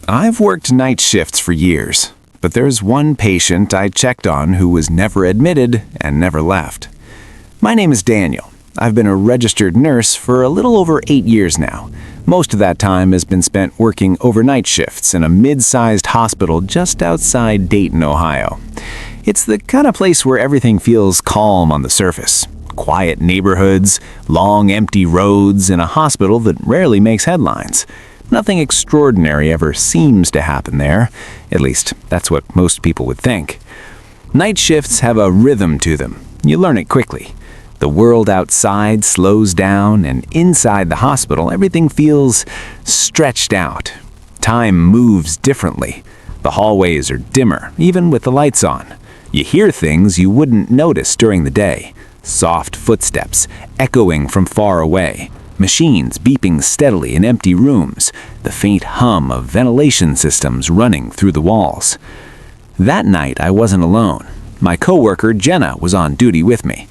I've worked night shifts for years, but there's one patient I checked on who was never admitted and never left. My name is Daniel. I've been a registered nurse for a little over 8 years now. Most of that time has been spent working overnight shifts in a mid-sized hospital just outside Dayton, Ohio. It's the kind of place where everything feels calm on the surface. Quiet neighborhoods, long empty roads, and a hospital that rarely makes headlines. Nothing extraordinary ever seems to happen there. At least, that's what most people would think. Night shifts have a rhythm to them. You learn it quickly. The world outside slows down, and inside the hospital, everything feels stretched out. Time moves differently. The hallways are dimmer, even with the lights on. You hear things you wouldn't notice during the day. Soft footsteps, echoing from far away. Machines beeping steadily in empty rooms. The faint hum of ventilation systems running through the walls. That night, I wasn't alone. My coworker, Jenna, was on duty with me.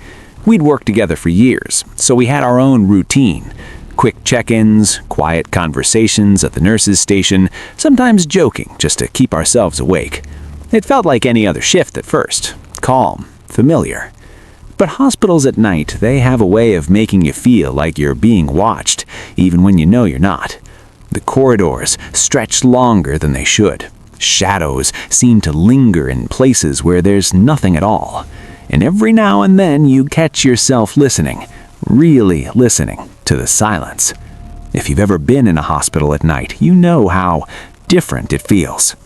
We'd worked together for years, so we had our own routine. Quick check-ins, quiet conversations at the nurse's station, sometimes joking just to keep ourselves awake. It felt like any other shift at first. Calm, familiar. But hospitals at night, they have a way of making you feel like you're being watched, even when you know you're not. The corridors stretch longer than they should. Shadows seem to linger in places where there's nothing at all. And every now and then you catch yourself listening, really listening to the silence. If you've ever been in a hospital at night, you know how different it feels.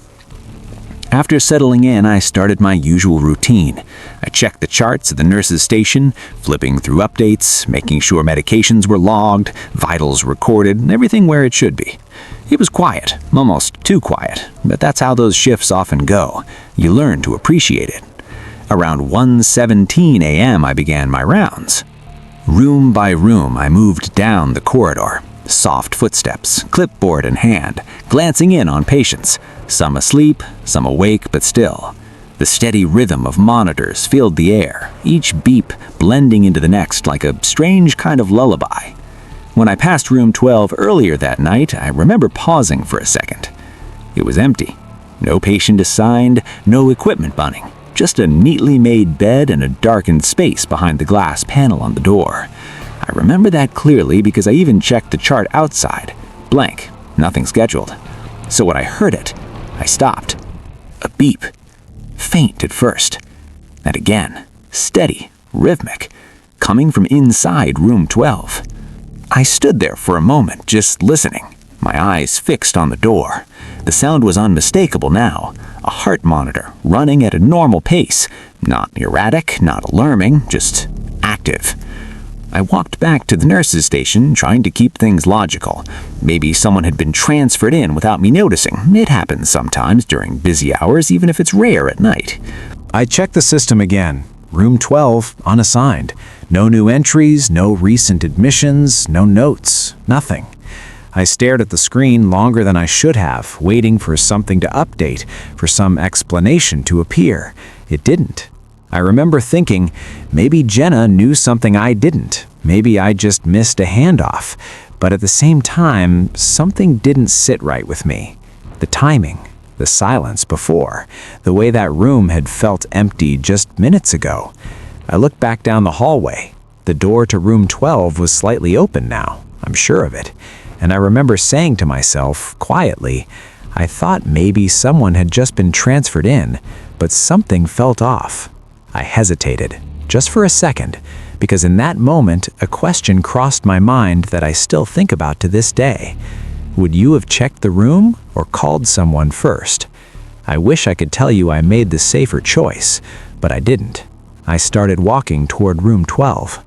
After settling in, I started my usual routine. I checked the charts at the nurse's station, flipping through updates, making sure medications were logged, vitals recorded, and everything where it should be. It was quiet, almost too quiet, but that's how those shifts often go. You learn to appreciate it. Around 1:17 a.m. I began my rounds. Room by room, I moved down the corridor. Soft footsteps, clipboard in hand, glancing in on patients. Some asleep, some awake, but still. The steady rhythm of monitors filled the air, each beep blending into the next like a strange kind of lullaby. When I passed room 12 earlier that night, I remember pausing for a second. It was empty. No patient assigned, no equipment bunning. Just a neatly made bed and a darkened space behind the glass panel on the door. I remember that clearly because I even checked the chart outside. Blank, nothing scheduled. So when I heard it, I stopped. A beep. Faint at first. And again, steady, rhythmic, coming from inside room 12. I stood there for a moment, just listening, my eyes fixed on the door. The sound was unmistakable now. A heart monitor running at a normal pace. Not erratic, not alarming, just active. I walked back to the nurse's station, trying to keep things logical. Maybe someone had been transferred in without me noticing. It happens sometimes during busy hours, even if it's rare at night. I checked the system again. Room 12, unassigned. No new entries, no recent admissions, no notes, nothing. I stared at the screen longer than I should have, waiting for something to update, for some explanation to appear. It didn't. I remember thinking, maybe Jenna knew something I didn't. Maybe I just missed a handoff. But at the same time, something didn't sit right with me. The timing, the silence before, the way that room had felt empty just minutes ago. I looked back down the hallway. The door to room 12 was slightly open now, I'm sure of it. And I remember saying to myself, quietly, I thought maybe someone had just been transferred in, but something felt off. I hesitated, just for a second, because in that moment, a question crossed my mind that I still think about to this day. Would you have checked the room or called someone first? I wish I could tell you I made the safer choice, but I didn't. I started walking toward room 12.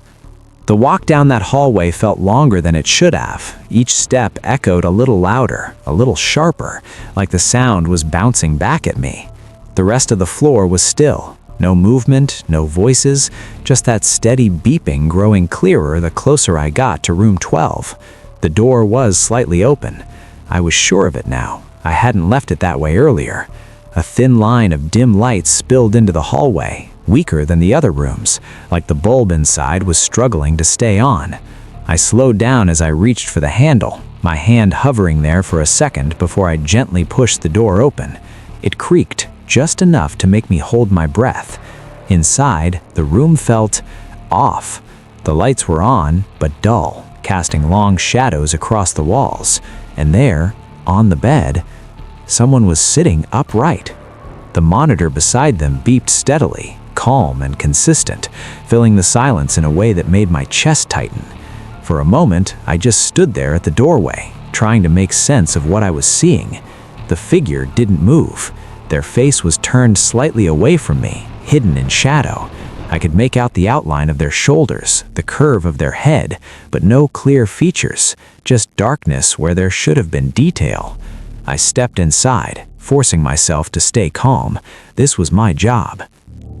The walk down that hallway felt longer than it should have. Each step echoed a little louder, a little sharper, like the sound was bouncing back at me. The rest of the floor was still. No movement, no voices, just that steady beeping growing clearer the closer I got to room 12. The door was slightly open. I was sure of it now. I hadn't left it that way earlier. A thin line of dim light spilled into the hallway, weaker than the other rooms, like the bulb inside was struggling to stay on. I slowed down as I reached for the handle. my hand hovering there for a second before I gently pushed the door open. It creaked just enough to make me hold my breath. Inside, the room felt off. The lights were on, but dull, casting long shadows across the walls. And there, on the bed, someone was sitting upright. The monitor beside them beeped steadily, calm and consistent, filling the silence in a way that made my chest tighten. For a moment, I just stood there at the doorway, trying to make sense of what I was seeing. The figure didn't move. Their face was turned slightly away from me, hidden in shadow. I could make out the outline of their shoulders, the curve of their head, but no clear features, just darkness where there should have been detail. I stepped inside, forcing myself to stay calm. This was my job.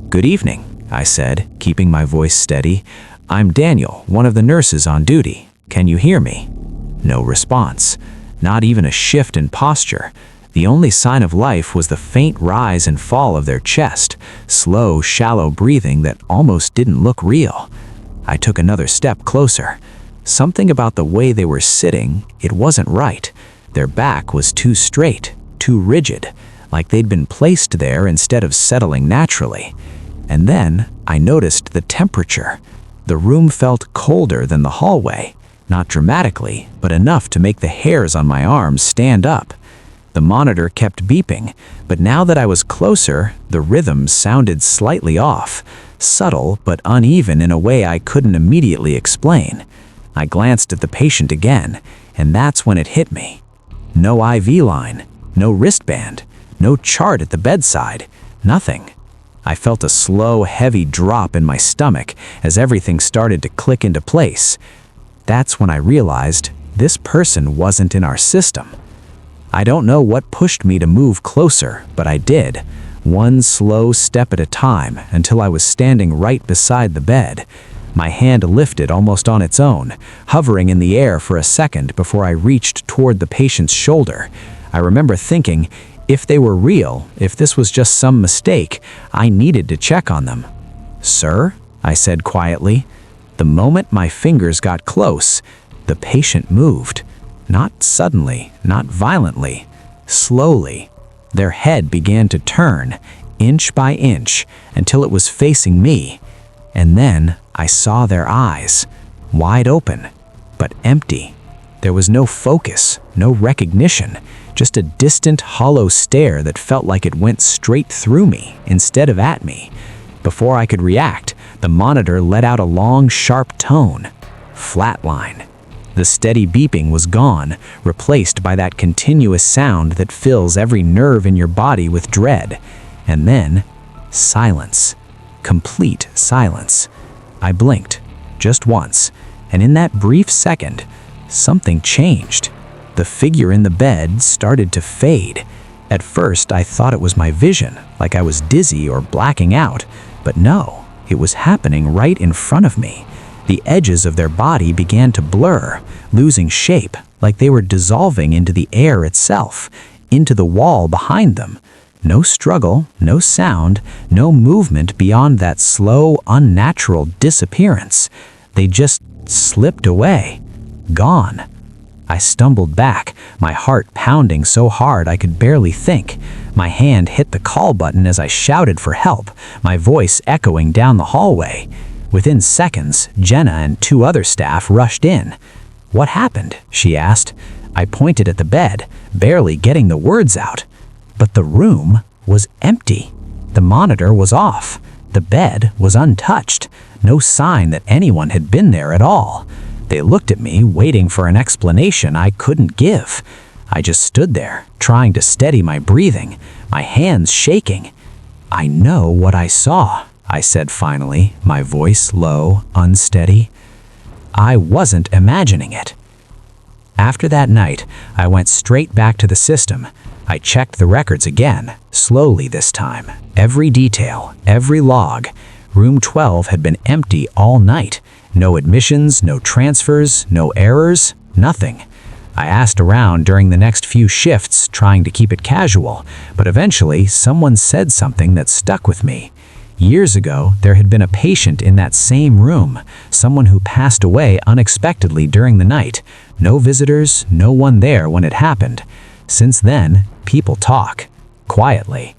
"Good evening," I said, keeping my voice steady. "I'm Daniel, one of the nurses on duty. Can you hear me?" No response. Not even a shift in posture. The only sign of life was the faint rise and fall of their chest, slow, shallow breathing that almost didn't look real. I took another step closer. Something about the way they were sitting, it wasn't right. Their back was too straight, too rigid, like they'd been placed there instead of settling naturally. And then I noticed the temperature. The room felt colder than the hallway, not dramatically, but enough to make the hairs on my arms stand up. The monitor kept beeping, but now that I was closer, the rhythm sounded slightly off, subtle but uneven in a way I couldn't immediately explain. I glanced at the patient again, and that's when it hit me. No IV line, no wristband, no chart at the bedside, nothing. I felt a slow, heavy drop in my stomach as everything started to click into place. That's when I realized this person wasn't in our system. I don't know what pushed me to move closer, but I did, one slow step at a time until I was standing right beside the bed. My hand lifted almost on its own, hovering in the air for a second before I reached toward the patient's shoulder. I remember thinking, if they were real, if this was just some mistake, I needed to check on them. "Sir?" I said quietly. The moment my fingers got close, the patient moved. Not suddenly, not violently, slowly. Their head began to turn, inch by inch, until it was facing me. And then I saw their eyes, wide open, but empty. There was no focus, no recognition, just a distant, hollow stare that felt like it went straight through me instead of at me. Before I could react, the monitor let out a long, sharp tone. Flatline. The steady beeping was gone, replaced by that continuous sound that fills every nerve in your body with dread. And then, silence. Complete silence. I blinked, just once, and in that brief second, something changed. The figure in the bed started to fade. At first, I thought it was my vision, like I was dizzy or blacking out, but no, it was happening right in front of me. The edges of their body began to blur, losing shape, like they were dissolving into the air itself, into the wall behind them. No struggle, no sound, no movement beyond that slow, unnatural disappearance. They just slipped away. Gone. I stumbled back, my heart pounding so hard I could barely think. My hand hit the call button as I shouted for help, my voice echoing down the hallway. Within seconds, Jenna and 2 other staff rushed in. "What happened?" she asked. I pointed at the bed, barely getting the words out. But the room was empty. The monitor was off. The bed was untouched. No sign that anyone had been there at all. They looked at me, waiting for an explanation I couldn't give. I just stood there, trying to steady my breathing, my hands shaking. "I know what I saw," I said finally, my voice low, unsteady. I wasn't imagining it. After that night, I went straight back to the system. I checked the records again, slowly this time. Every detail, every log. Room 12 had been empty all night. No admissions, no transfers, no errors, nothing. I asked around during the next few shifts, trying to keep it casual, but eventually someone said something that stuck with me. Years ago, there had been a patient in that same room, someone who passed away unexpectedly during the night. No visitors, no one there when it happened. Since then, people talk, quietly.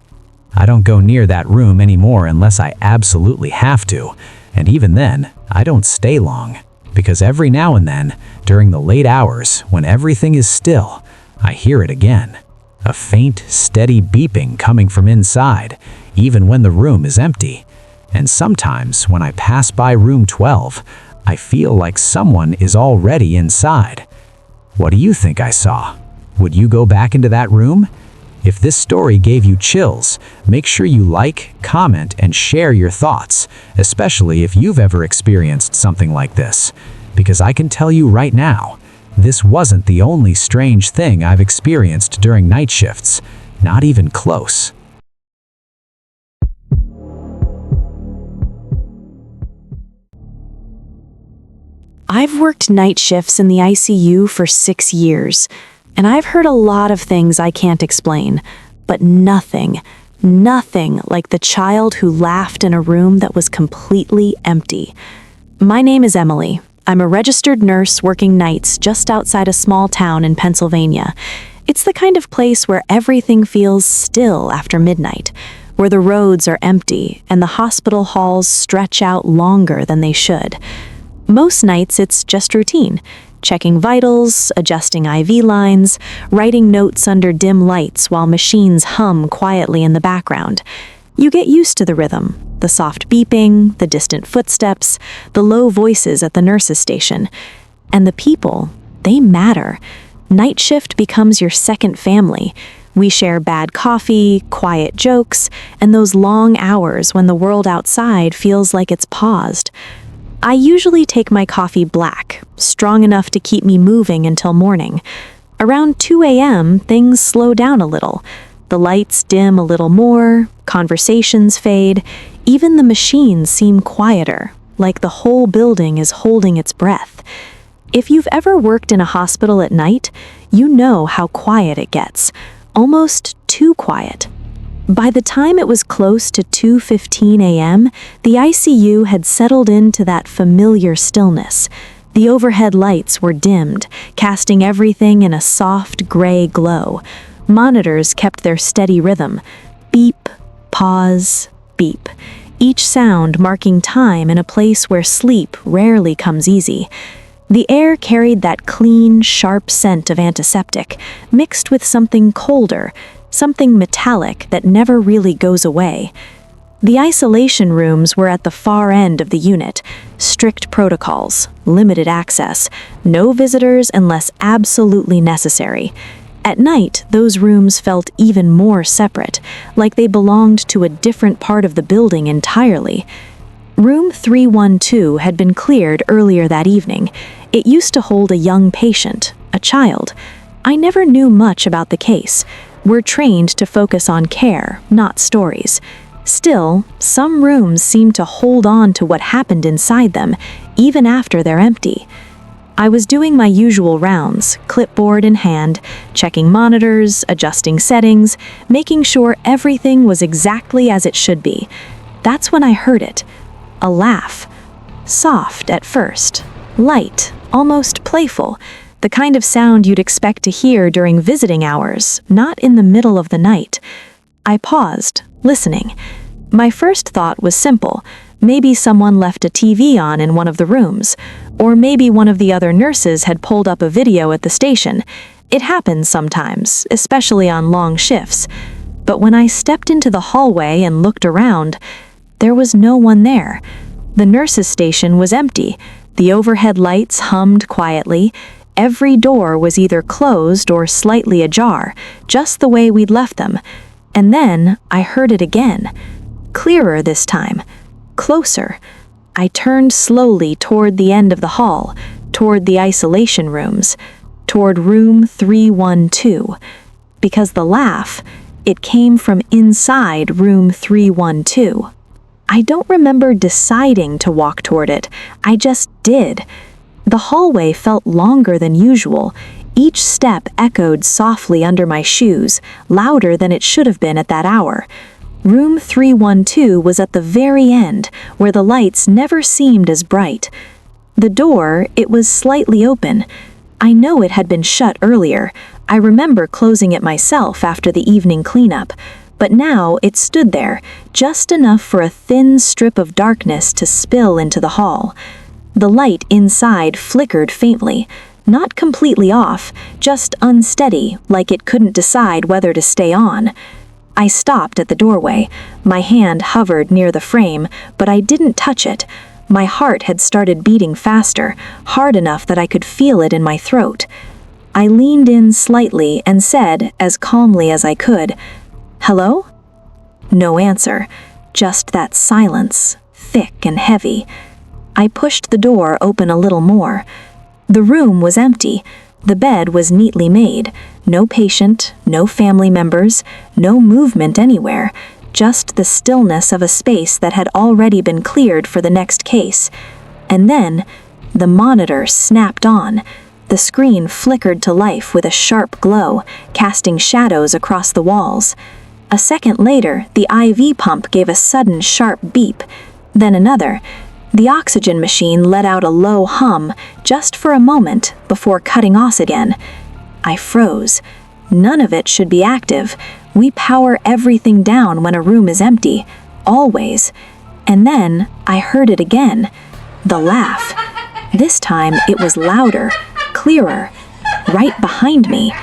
I don't go near that room anymore unless I absolutely have to, and even then, I don't stay long, because every now and then, during the late hours, when everything is still, I hear it again. A faint, steady beeping coming from inside, even when the room is empty. And sometimes, when I pass by room 12, I feel like someone is already inside. What do you think I saw? Would you go back into that room? If this story gave you chills, make sure you like, comment, and share your thoughts, especially if you've ever experienced something like this. Because I can tell you right now, this wasn't the only strange thing I've experienced during night shifts. Not even close. I've worked night shifts in the ICU for 6 years, and I've heard a lot of things I can't explain, but nothing like the child who laughed in a room that was completely empty. My name is Emily. I'm a registered nurse working nights just outside a small town in Pennsylvania. It's the kind of place where everything feels still after midnight, where the roads are empty and the hospital halls stretch out longer than they should. Most nights it's just routine, checking vitals, adjusting IV lines, writing notes under dim lights while machines hum quietly in the background. You get used to the rhythm, the soft beeping, the distant footsteps, the low voices at the nurse's station. And the people, they matter. Night shift becomes your second family. We share bad coffee, quiet jokes, and those long hours when the world outside feels like it's paused. I usually take my coffee black, strong enough to keep me moving until morning. Around 2 a.m., things slow down a little. The lights dim a little more, conversations fade, even the machines seem quieter, like the whole building is holding its breath. If you've ever worked in a hospital at night, you know how quiet it gets, almost too quiet. By the time it was close to 2:15 a.m., the ICU had settled into that familiar stillness. The overhead lights were dimmed, casting everything in a soft gray glow. Monitors kept their steady rhythm. Beep, pause, beep. Each sound marking time in a place where sleep rarely comes easy. The air carried that clean, sharp scent of antiseptic, mixed with something colder, something metallic that never really goes away. The isolation rooms were at the far end of the unit. Strict protocols, limited access, no visitors unless absolutely necessary. At night, those rooms felt even more separate, like they belonged to a different part of the building entirely. Room 312 had been cleared earlier that evening. It used to hold a young patient, a child. I never knew much about the case. We're trained to focus on care, not stories. Still, some rooms seem to hold on to what happened inside them, even after they're empty. I was doing my usual rounds, clipboard in hand, checking monitors, adjusting settings, making sure everything was exactly as it should be. That's when I heard it. A laugh. Soft at first, light, almost playful. The kind of sound you'd expect to hear during visiting hours, not in the middle of the night. I paused, listening. My first thought was simple. Maybe someone left a TV on in one of the rooms, or maybe one of the other nurses had pulled up a video at the station. It happens sometimes, especially on long shifts. But when I stepped into the hallway and looked around, there was no one there. The nurse's station was empty. The overhead lights hummed quietly. Every door was either closed or slightly ajar, just the way we'd left them. And then I heard it again. Clearer this time. Closer. I turned slowly toward the end of the hall, toward the isolation rooms, toward room 312. Because the laugh, it came from inside room 312. I don't remember deciding to walk toward it. I just did. The hallway felt longer than usual. Each step echoed softly under my shoes, louder than it should have been at that hour. Room 312 was at the very end, where the lights never seemed as bright. The door, it was slightly open. I know it had been shut earlier. I remember closing it myself after the evening cleanup, but now it stood there, just enough for a thin strip of darkness to spill into the hall. The light inside flickered faintly, not completely off, just unsteady, like it couldn't decide whether to stay on. I stopped at the doorway. My hand hovered near the frame, but I didn't touch it. My heart had started beating faster, hard enough that I could feel it in my throat. I leaned in slightly and said, as calmly as I could, "Hello?" No answer, just that silence, thick and heavy. I pushed the door open a little more. The room was empty. The bed was neatly made. No patient, no family members, no movement anywhere, just the stillness of a space that had already been cleared for the next case. And then, the monitor snapped on. The screen flickered to life with a sharp glow, casting shadows across the walls. A second later, the IV pump gave a sudden sharp beep, then another. The oxygen machine let out a low hum just for a moment before cutting off again. I froze. None of it should be active. We power everything down when a room is empty, always. And then I heard it again. The laugh. This time it was louder, clearer, right behind me.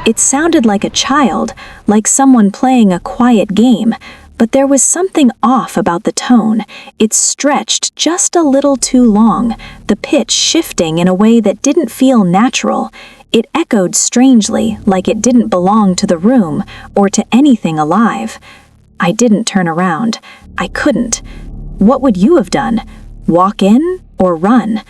It sounded like a child, like someone playing a quiet game. But there was something off about the tone. It stretched just a little too long, the pitch shifting in a way that didn't feel natural. It echoed strangely, like it didn't belong to the room or to anything alive. I didn't turn around. I couldn't. What would you have done? Walk in or run?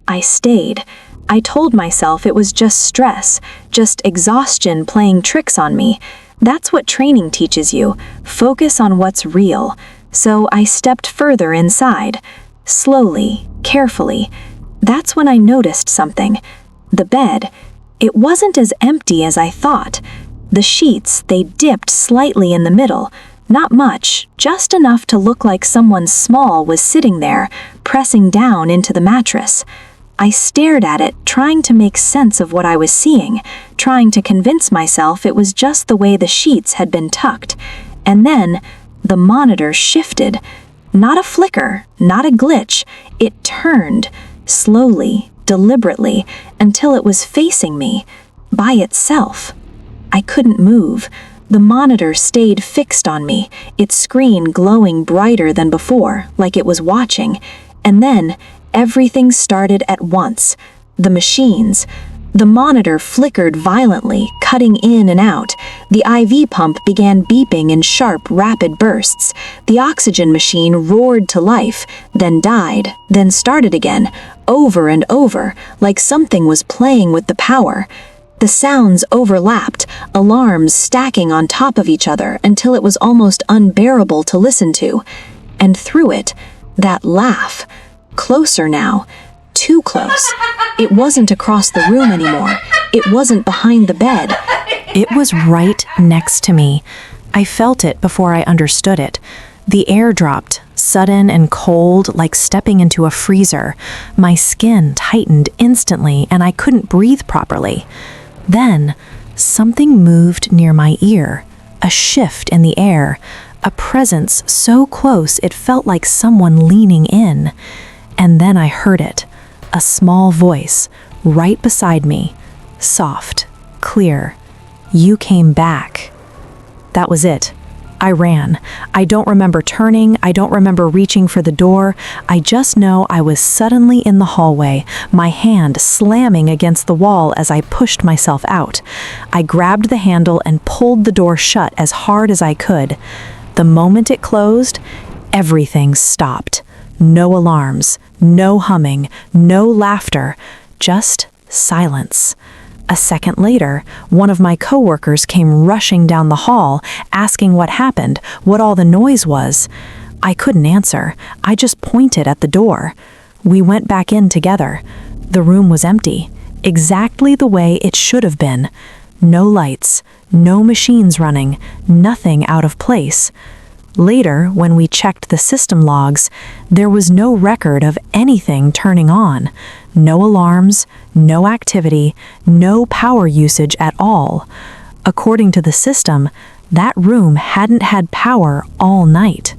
I stayed. I told myself it was just stress, just exhaustion playing tricks on me. That's what training teaches you. Focus on what's real. So I stepped further inside. Slowly, carefully. That's when I noticed something. The bed. It wasn't as empty as I thought. The sheets, they dipped slightly in the middle. Not much, just enough to look like someone small was sitting there, pressing down into the mattress. I stared at it, trying to make sense of what I was seeing, trying to convince myself it was just the way the sheets had been tucked. And then, the monitor shifted. Not a flicker, not a glitch. It turned, slowly, deliberately, until it was facing me, by itself. I couldn't move. The monitor stayed fixed on me, its screen glowing brighter than before, like it was watching. And then, everything started at once. The machines. The monitor flickered violently, cutting in and out. The IV pump began beeping in sharp, rapid bursts. The oxygen machine roared to life, then died, then started again, over and over, like something was playing with the power. The sounds overlapped, alarms stacking on top of each other until it was almost unbearable to listen to. And through it, that laugh. Closer now. Too close. It wasn't across the room anymore. It wasn't behind the bed. It was right next to me. I felt it before I understood it. The air dropped, sudden and cold, like stepping into a freezer. My skin tightened instantly, and I couldn't breathe properly. Then, something moved near my ear. A shift in the air. A presence so close it felt like someone leaning in. And then I heard it, a small voice, right beside me, soft, clear. You came back. That was it. I ran. I don't remember turning. I don't remember reaching for the door. I just know I was suddenly in the hallway, my hand slamming against the wall as I pushed myself out. I grabbed the handle and pulled the door shut as hard as I could. The moment it closed, everything stopped. No alarms, no humming, no laughter, just silence. A second later, one of my coworkers came rushing down the hall, asking what happened, what all the noise was. I couldn't answer. I just pointed at the door. We went back in together. The room was empty, exactly the way it should have been. No lights, no machines running, nothing out of place. Later, when we checked the system logs, there was no record of anything turning on. No alarms, no activity, no power usage at all. According to the system, that room hadn't had power all night.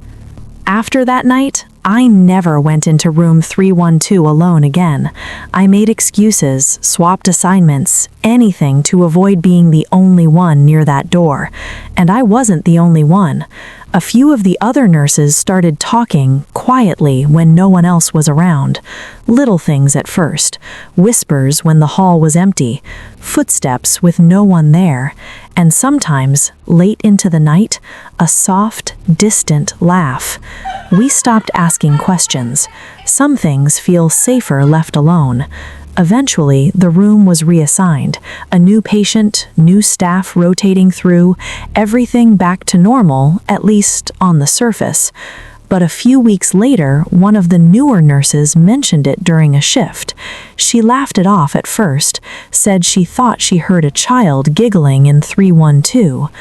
After that night, I never went into room 312 alone again. I made excuses, swapped assignments, anything to avoid being the only one near that door. And I wasn't the only one. A few of the other nurses started talking quietly when no one else was around. Little things at first, whispers when the hall was empty, footsteps with no one there, and sometimes, late into the night, a soft, distant laugh. We stopped asking questions. Some things feel safer left alone. Eventually, the room was reassigned. A new patient, new staff rotating through, everything back to normal, at least on the surface. But a few weeks later, one of the newer nurses mentioned it during a shift. She laughed it off at first, said she thought she heard a child giggling in 312.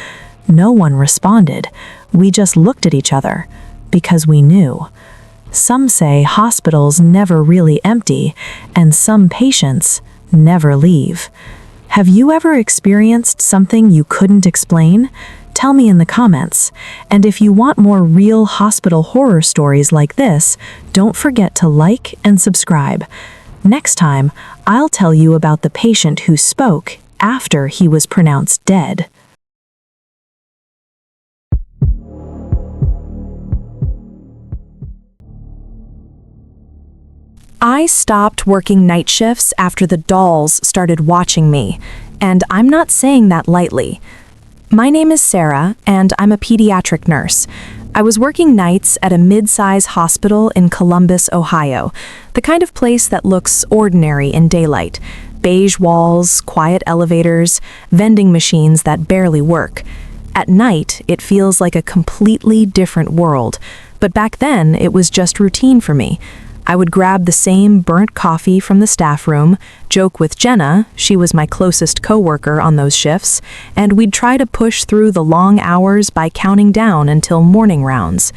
No one responded. We just looked at each other, because we knew. Some say hospitals never really empty, and some patients never leave. Have you ever experienced something you couldn't explain? Tell me in the comments. And if you want more real hospital horror stories like this, don't forget to like and subscribe. Next time, I'll tell you about the patient who spoke after he was pronounced dead. I stopped working night shifts after the dolls started watching me, and I'm not saying that lightly. My name is Sarah, and I'm a pediatric nurse. I was working nights at a mid-size hospital in Columbus, Ohio, the kind of place that looks ordinary in daylight. Beige walls, quiet elevators, vending machines that barely work. At night, it feels like a completely different world, but back then it was just routine for me. I would grab the same burnt coffee from the staff room, joke with Jenna, she was my closest coworker on those shifts, and we'd try to push through the long hours by counting down until morning rounds.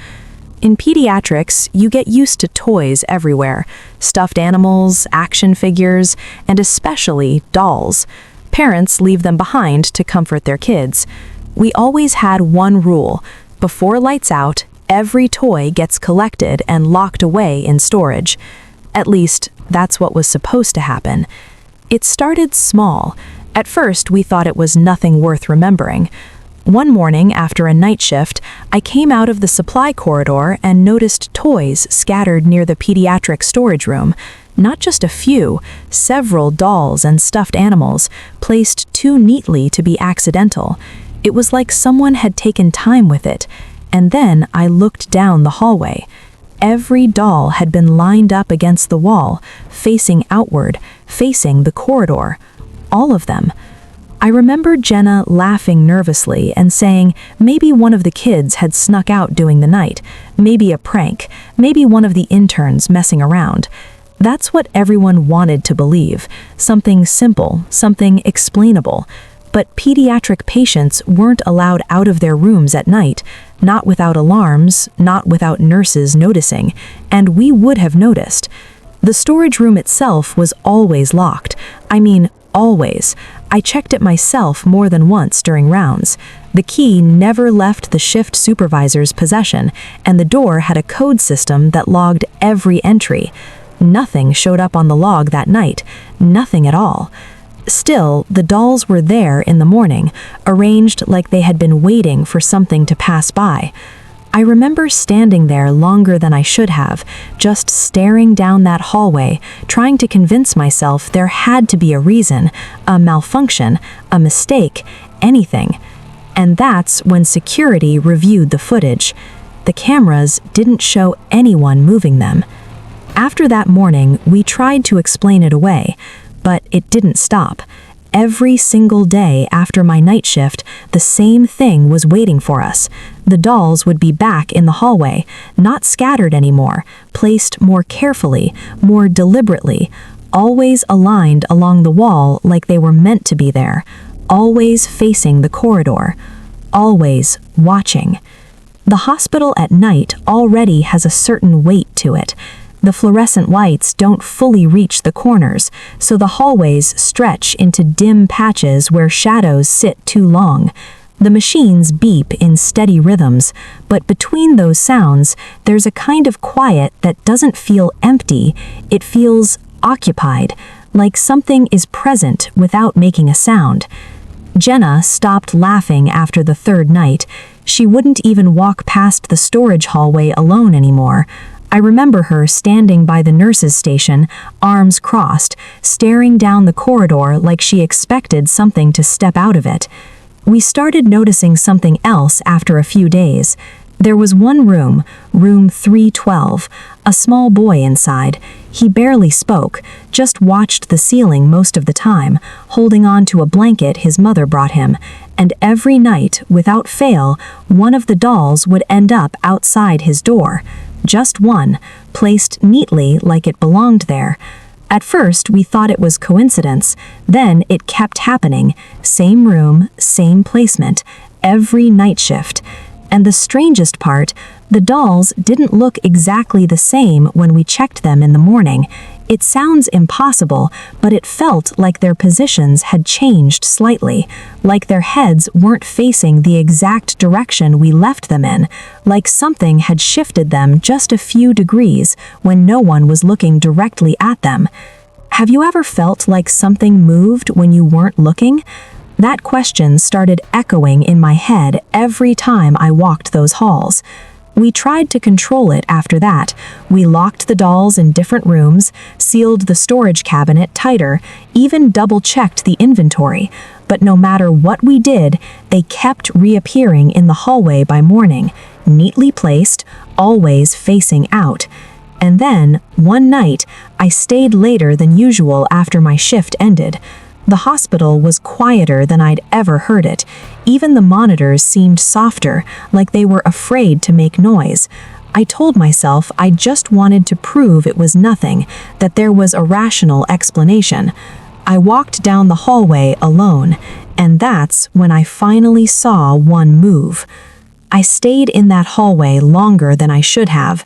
In pediatrics, you get used to toys everywhere, stuffed animals, action figures, and especially dolls. Parents leave them behind to comfort their kids. We always had one rule: before lights out, every toy gets collected and locked away in storage. At least, that's what was supposed to happen. It started small. At first, we thought it was nothing worth remembering. One morning after a night shift, I came out of the supply corridor and noticed toys scattered near the pediatric storage room. Not just a few, several dolls and stuffed animals, placed too neatly to be accidental. It was like someone had taken time with it. And then I looked down the hallway. Every doll had been lined up against the wall, facing outward, facing the corridor. All of them. I remember Jenna laughing nervously and saying maybe one of the kids had snuck out during the night, maybe a prank, maybe one of the interns messing around. That's what everyone wanted to believe. Something simple, something explainable. But pediatric patients weren't allowed out of their rooms at night, not without alarms, not without nurses noticing, and we would have noticed. The storage room itself was always locked. I mean, always. I checked it myself more than once during rounds. The key never left the shift supervisor's possession, and the door had a code system that logged every entry. Nothing showed up on the log that night, nothing at all. Still, the dolls were there in the morning, arranged like they had been waiting for something to pass by. I remember standing there longer than I should have, just staring down that hallway, trying to convince myself there had to be a reason, a malfunction, a mistake, anything. And that's when security reviewed the footage. The cameras didn't show anyone moving them. After that morning, we tried to explain it away, but it didn't stop. Every single day after my night shift, the same thing was waiting for us. The dolls would be back in the hallway, not scattered anymore, placed more carefully, more deliberately, always aligned along the wall like they were meant to be there, always facing the corridor, always watching. The hospital at night already has a certain weight to it. The fluorescent lights don't fully reach the corners, so the hallways stretch into dim patches where shadows sit too long. The machines beep in steady rhythms, but between those sounds, there's a kind of quiet that doesn't feel empty, it feels occupied, like something is present without making a sound. Jenna stopped laughing after the third night. She wouldn't even walk past the storage hallway alone anymore. I remember her standing by the nurse's station, arms crossed, staring down the corridor like she expected something to step out of it. We started noticing something else after a few days. There was one room, room 312, a small boy inside. He barely spoke, just watched the ceiling most of the time, holding on to a blanket his mother brought him, and every night, without fail, one of the dolls would end up outside his door. Just one, placed neatly like it belonged there. At first, we thought it was coincidence. Then it kept happening. Same room, same placement, every night shift. And the strangest part, the dolls didn't look exactly the same when we checked them in the morning. It sounds impossible, but it felt like their positions had changed slightly, like their heads weren't facing the exact direction we left them in, like something had shifted them just a few degrees when no one was looking directly at them. Have you ever felt like something moved when you weren't looking? That question started echoing in my head every time I walked those halls. We tried to control it after that. We locked the dolls in different rooms, sealed the storage cabinet tighter, even double-checked the inventory. But no matter what we did, they kept reappearing in the hallway by morning, neatly placed, always facing out. And then, one night, I stayed later than usual after my shift ended. The hospital was quieter than I'd ever heard it. Even the monitors seemed softer, like they were afraid to make noise. I told myself I just wanted to prove it was nothing, that there was a rational explanation. I walked down the hallway alone, and that's when I finally saw one move. I stayed in that hallway longer than I should have.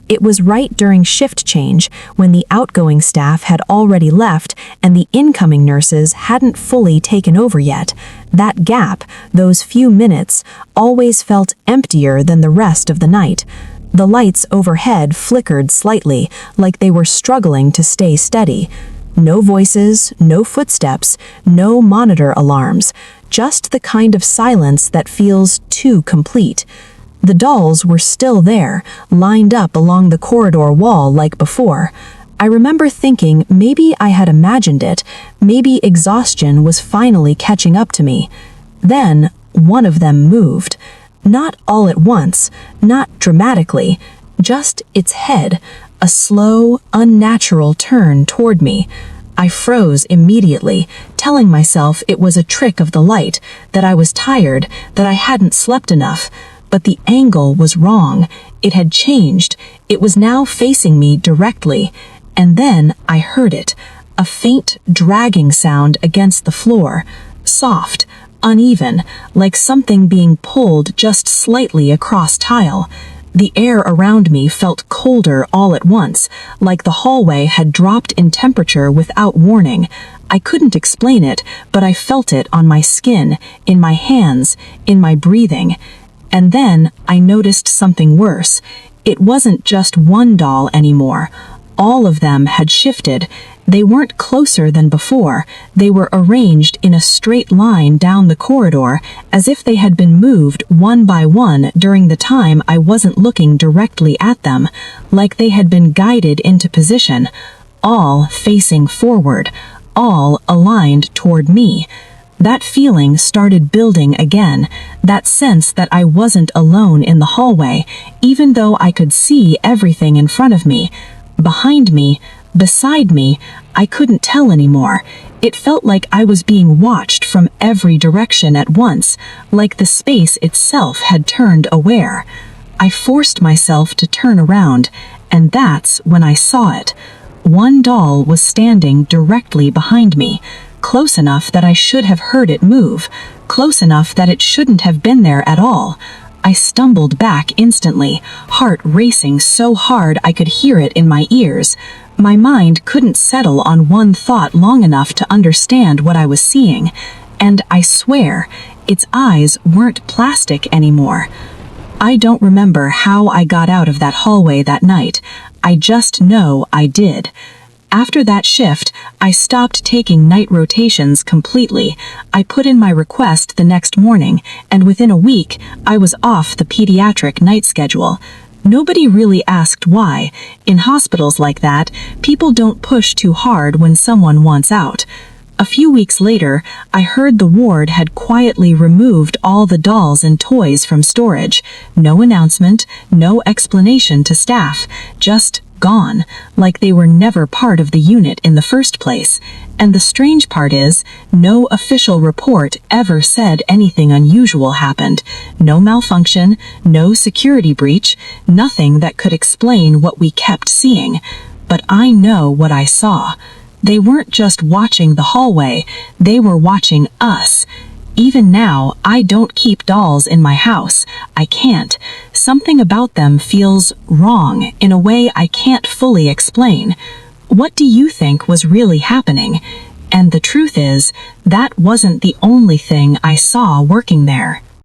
It was right during shift change, when the outgoing staff had already left and the incoming nurses hadn't fully taken over yet. That gap, those few minutes, always felt emptier than the rest of the night. The lights overhead flickered slightly, like they were struggling to stay steady. No voices, no footsteps, no monitor alarms, just the kind of silence that feels too complete. The dolls were still there, lined up along the corridor wall like before. I remember thinking maybe I had imagined it, maybe exhaustion was finally catching up to me. Then, one of them moved. Not all at once, not dramatically, just its head, a slow, unnatural turn toward me. I froze immediately, telling myself it was a trick of the light, that I was tired, that I hadn't slept enough. But the angle was wrong. It had changed. It was now facing me directly. And then I heard it, a faint dragging sound against the floor, soft, uneven, like something being pulled just slightly across tile. The air around me felt colder all at once, like the hallway had dropped in temperature without warning. I couldn't explain it, but I felt it on my skin, in my hands, in my breathing. And then I noticed something worse. It wasn't just one doll anymore. All of them had shifted. They weren't closer than before. They were arranged in a straight line down the corridor, as if they had been moved one by one during the time I wasn't looking directly at them, like they had been guided into position, all facing forward, all aligned toward me. That feeling started building again, that sense that I wasn't alone in the hallway, even though I could see everything in front of me. Behind me, beside me, I couldn't tell anymore. It felt like I was being watched from every direction at once, like the space itself had turned aware. I forced myself to turn around, and that's when I saw it. One doll was standing directly behind me, close enough that I should have heard it move, close enough that it shouldn't have been there at all. I stumbled back instantly, heart racing so hard I could hear it in my ears. My mind couldn't settle on one thought long enough to understand what I was seeing, and I swear, its eyes weren't plastic anymore. I don't remember how I got out of that hallway that night. I just know I did. After that shift, I stopped taking night rotations completely. I put in my request the next morning, and within a week, I was off the pediatric night schedule. Nobody really asked why. In hospitals like that, people don't push too hard when someone wants out. A few weeks later, I heard the ward had quietly removed all the dolls and toys from storage. No announcement, no explanation to staff, just gone, like they were never part of the unit in the first place. And the strange part is, no official report ever said anything unusual happened. No malfunction, no security breach, nothing that could explain what we kept seeing. But I know what I saw. They weren't just watching the hallway, they were watching us. Even now, I don't keep dolls in my house. I can't. Something about them feels wrong in a way I can't fully explain. What do you think was really happening? And the truth is, that wasn't the only thing I saw working there.